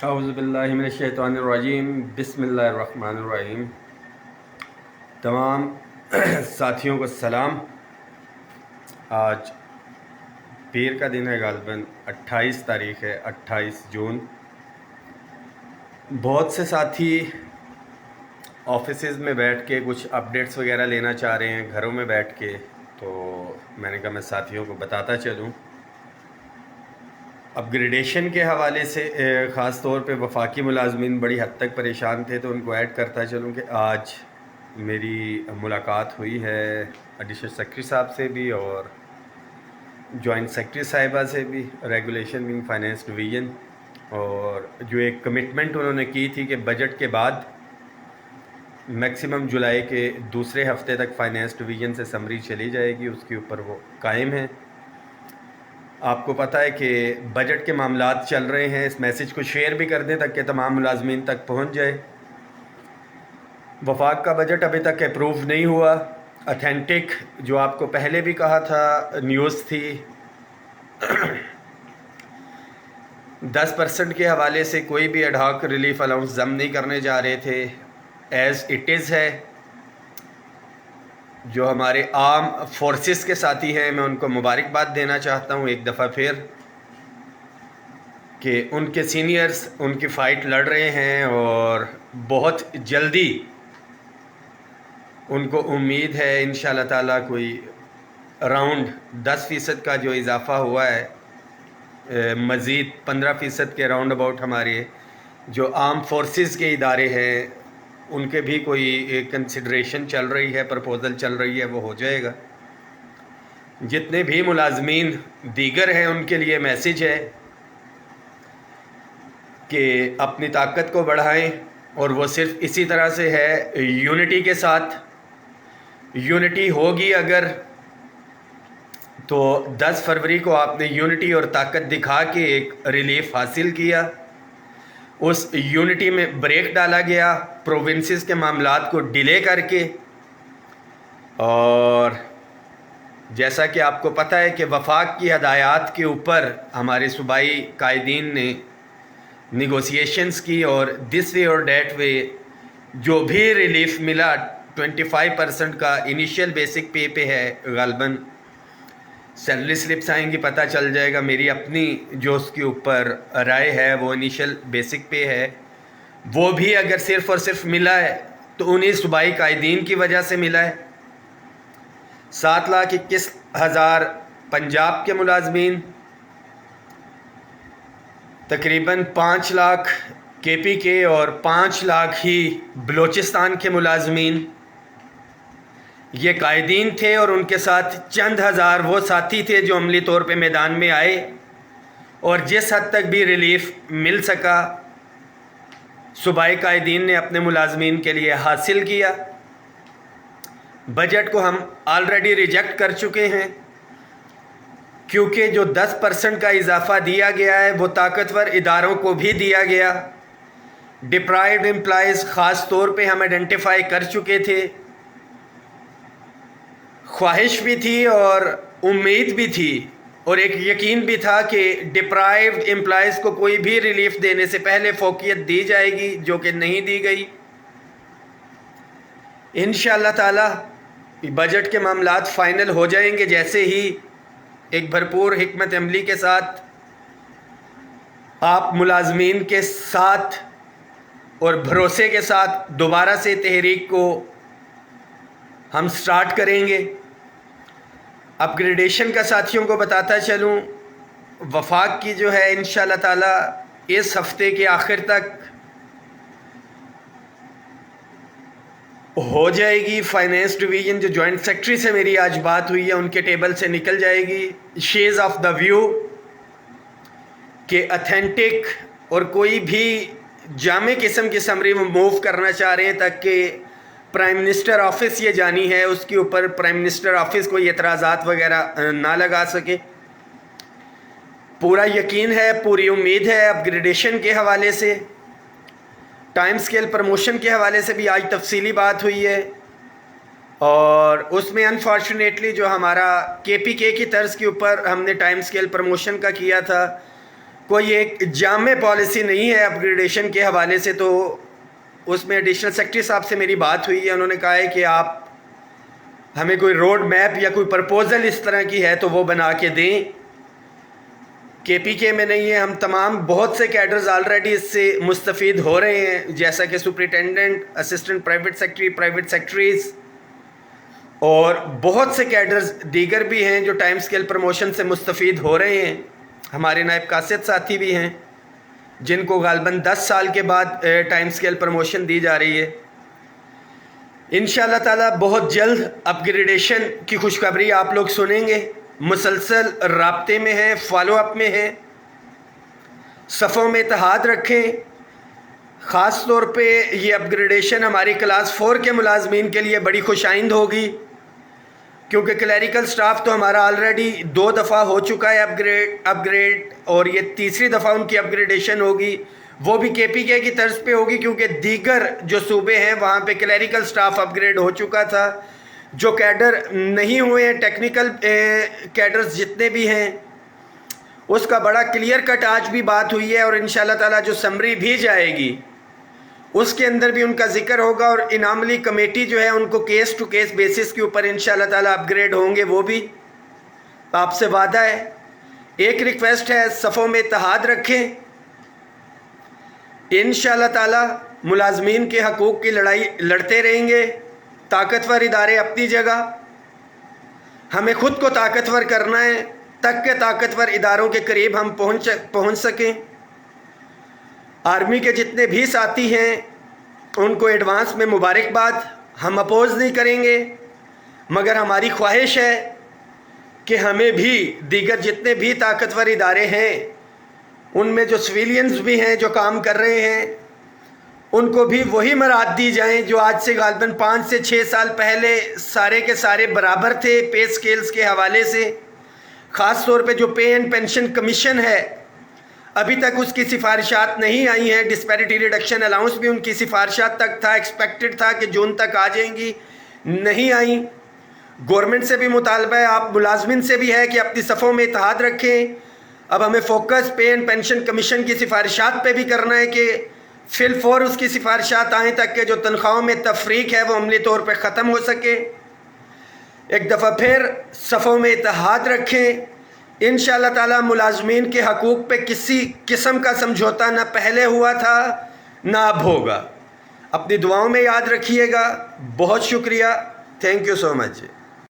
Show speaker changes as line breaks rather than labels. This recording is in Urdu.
اعوذ باللہ من الشیطان الرجیم، بسم اللہ الرحمن الرحیم۔ تمام ساتھیوں کو سلام۔ آج پیر کا دن ہے، غالباً 28 تاریخ ہے، 28 جون۔ بہت سے ساتھی آفیسز میں بیٹھ کے کچھ اپڈیٹس وغیرہ لینا چاہ رہے ہیں گھروں میں بیٹھ کے، تو میں نے کہا میں ساتھیوں کو بتاتا چلوں۔ اپ گریڈیشن کے حوالے سے خاص طور پہ وفاقی ملازمین بڑی حد تک پریشان تھے، تو ان کو ایڈ کرتا چلوں کہ آج میری ملاقات ہوئی ہے ایڈیشنل سیکرٹری صاحب سے بھی اور جوائنٹ سیکرٹری صاحبہ سے بھی، ریگولیشن ونگ فائنینس ڈویژن، اور جو ایک کمٹمنٹ انہوں نے کی تھی کہ بجٹ کے بعد میکسیمم جولائی کے دوسرے ہفتے تک فائنینس ڈویژن سے سمری چلی جائے گی، اس کے اوپر وہ قائم ہیں۔ آپ کو پتہ ہے کہ بجٹ کے معاملات چل رہے ہیں، اس میسج کو شیئر بھی کر دیں تاکہ تمام ملازمین تک پہنچ جائے۔ وفاق کا بجٹ ابھی تک اپروو نہیں ہوا۔ اتھینٹک جو آپ کو پہلے بھی کہا تھا نیوز تھی، 10% کے حوالے سے کوئی بھی ایڈ ہاک ریلیف الاؤنس ضم نہیں کرنے جا رہے تھے، ایز اٹ از ہے۔ جو ہمارے عام فورسز کے ساتھی ہیں، میں ان کو مبارکباد دینا چاہتا ہوں ایک دفعہ پھر، کہ ان کے سینئرز ان کی فائٹ لڑ رہے ہیں اور بہت جلدی ان کو امید ہے انشاءاللہ تعالیٰ کوئی اراؤنڈ 10% کا جو اضافہ ہوا ہے، مزید 15% کے راؤنڈ اباؤٹ ہمارے جو عام فورسز کے ادارے ہیں ان کے بھی کوئی کنسیڈریشن چل رہی ہے، پرپوزل چل رہی ہے، وہ ہو جائے گا۔ جتنے بھی ملازمین دیگر ہیں ان کے لیے میسیج ہے کہ اپنی طاقت کو بڑھائیں، اور وہ صرف اسی طرح سے ہے یونٹی کے ساتھ۔ یونٹی ہوگی اگر تو 10 فروری کو آپ نے یونٹی اور طاقت دکھا کے ایک ریلیف حاصل کیا، اس یونٹی میں بریک ڈالا گیا پروونسز کے معاملات کو ڈیلے کر کے، اور جیسا کہ آپ کو پتہ ہے کہ وفاق کی ہدایات کے اوپر ہمارے صوبائی قائدین نے نیگوسیشنز کی، اور دس وے اور ڈیٹ وے جو بھی ریلیف ملا 25% کا انیشیل بیسک پے پہ ہے، غالباً سیلری سلپس آئیں گی پتہ چل جائے گا۔ میری اپنی جو اس کے اوپر رائے ہے وہ انیشیل بیسک پے ہے، وہ بھی اگر صرف اور صرف ملا ہے تو انہیں صوبائی قائدین کی وجہ سے ملا ہے۔ 7,21,000 پنجاب کے ملازمین، تقریباً 5 لاکھ کے پی کے اور 5 لاکھ ہی بلوچستان کے ملازمین یہ قائدین تھے، اور ان کے ساتھ چند ہزار وہ ساتھی تھے جو عملی طور پہ میدان میں آئے، اور جس حد تک بھی ریلیف مل سکا صوبائی قائدین نے اپنے ملازمین کے لیے حاصل کیا۔ بجٹ کو ہم آلریڈی ریجیکٹ کر چکے ہیں، کیونکہ جو 10% کا اضافہ دیا گیا ہے وہ طاقتور اداروں کو بھی دیا گیا۔ ڈپرائیوڈ امپلائیز خاص طور پہ ہم آئیڈینٹیفائی کر چکے تھے، خواہش بھی تھی اور امید بھی تھی، اور ایک یقین بھی تھا کہ ڈپرائیوڈ امپلائیز کو کوئی بھی ریلیف دینے سے پہلے فوقیت دی جائے گی، جو کہ نہیں دی گئی۔ انشاءاللہ تعالی بجٹ کے معاملات فائنل ہو جائیں گے جیسے ہی ایک بھرپور حکمت عملی کے ساتھ آپ ملازمین کے ساتھ اور بھروسے کے ساتھ دوبارہ سے تحریک کو ہم سٹارٹ کریں گے۔ اپ گریڈیشن کا ساتھیوں کو بتاتا چلوں، وفاق کی جو ہے انشاءاللہ تعالی اس ہفتے کے آخر تک ہو جائے گی۔ فائنینس ڈویژن جو جوائنٹ سیکرٹری سے میری آج بات ہوئی ہے ان کے ٹیبل سے نکل جائے گی۔ شیز آف دا ویو کہ اتھینٹک اور کوئی بھی جامع قسم کی سمری میں موو کرنا چاہ رہے ہیں تاکہ پرائم منسٹر آفس یہ جانی ہے اس کے اوپر پرائم منسٹر آفس کوئی اعتراضات وغیرہ نہ لگا سکے۔ پورا یقین ہے، پوری امید ہے۔ اپ گریڈیشن کے حوالے سے، ٹائم سکیل پروموشن کے حوالے سے بھی آج تفصیلی بات ہوئی ہے، اور اس میں انفارچونیٹلی جو ہمارا کے پی کے کی طرز کے اوپر ہم نے ٹائم سکیل پروموشن کا کیا تھا کوئی ایک جامع پالیسی نہیں ہے اپ گریڈیشن کے حوالے سے، تو اس میں ایڈیشنل سیکرٹری صاحب سے میری بات ہوئی ہے، انہوں نے کہا ہے کہ آپ ہمیں کوئی روڈ میپ یا کوئی پرپوزل اس طرح کی ہے تو وہ بنا کے دیں۔ کے پی کے میں نہیں ہے، ہم تمام بہت سے کیڈرز آلریڈی اس سے مستفید ہو رہے ہیں، جیسا کہ superintendent, assistant private secretary, private secretaries اور بہت سے کیڈرز دیگر بھی ہیں جو ٹائم سکیل پروموشن سے مستفید ہو رہے ہیں۔ ہمارے نائب قاصد ساتھی بھی ہیں جن کو غالباً 10 سال کے بعد ٹائم سکیل پروموشن دی جا رہی ہے۔ انشاءاللہ تعالی بہت جلد اپ گریڈیشن کی خوشخبری آپ لوگ سنیں گے، مسلسل رابطے میں ہیں، فالو اپ میں ہیں، صفوں میں اتحاد رکھیں۔ خاص طور پہ یہ اپ گریڈیشن ہماری کلاس 4 کے ملازمین کے لیے بڑی خوش آئند ہوگی، کیونکہ کلیریکل سٹاف تو ہمارا آلریڈی 2 دفعہ ہو چکا ہے اپ گریڈ، اور یہ تیسری دفعہ ان کی اپ گریڈیشن ہوگی، وہ بھی کے پی کے کی طرز پہ ہوگی، کیونکہ دیگر جو صوبے ہیں وہاں پہ کلیریکل سٹاف اپ گریڈ ہو چکا تھا۔ جو کیڈر نہیں ہوئے ہیں، ٹیکنیکل کیڈرز جتنے بھی ہیں، اس کا بڑا کلیئر کٹ آج بھی بات ہوئی ہے، اور انشاءاللہ تعالی جو سمری بھی جائے گی اس کے اندر بھی ان کا ذکر ہوگا، اور انعاملی کمیٹی جو ہے ان کو کیس ٹو کیس بیسس کے اوپر انشاءاللہ تعالی اپ گریڈ ہوں گے۔ وہ بھی آپ سے وعدہ ہے۔ ایک ریکویسٹ ہے، صفوں میں اتحاد رکھیں۔ انشاءاللہ تعالی ملازمین کے حقوق کی لڑائی لڑتے رہیں گے۔ طاقتور ادارے اپنی جگہ، ہمیں خود کو طاقتور کرنا ہے تک کہ طاقتور اداروں کے قریب ہم پہنچ سکیں۔ آرمی کے جتنے بھی ساتھی ہیں ان کو ایڈوانس میں مبارکباد، ہم اپوز نہیں کریں گے، مگر ہماری خواہش ہے کہ ہمیں بھی دیگر جتنے بھی طاقتور ادارے ہیں ان میں جو سویلینز بھی ہیں جو کام کر رہے ہیں ان کو بھی وہی مراد دی جائیں جو آج سے غالباً 5 سے 6 سال پہلے سارے کے سارے برابر تھے پے سکیلز کے حوالے سے۔ خاص طور پہ جو پے اینڈ پینشن کمیشن ہے، ابھی تک اس کی سفارشات نہیں آئی ہیں۔ ڈسپیرٹی ریڈکشن الاؤنس بھی ان کی سفارشات تک تھا، ایکسپیکٹڈ تھا کہ جون تک آ جائیں گی، نہیں آئیں۔ گورنمنٹ سے بھی مطالبہ ہے، آپ ملازمین سے بھی ہے کہ اپنی صفوں میں اتحاد رکھیں۔ اب ہمیں focus pay and pension commission کی سفارشات پہ بھی کرنا ہے کہ فی الفور اس کی سفارشات آئیں تک کہ جو تنخواہوں میں تفریق ہے وہ عملی طور پہ ختم ہو سکے۔ ایک دفعہ پھر صفوں میں اتحاد رکھیں۔ انشاءاللہ تعالی ملازمین کے حقوق پہ کسی قسم کا سمجھوتا نہ پہلے ہوا تھا نہ اب ہوگا۔ اپنی دعاؤں میں یاد رکھیے گا۔ بہت شکریہ، تھینک یو سو مچ۔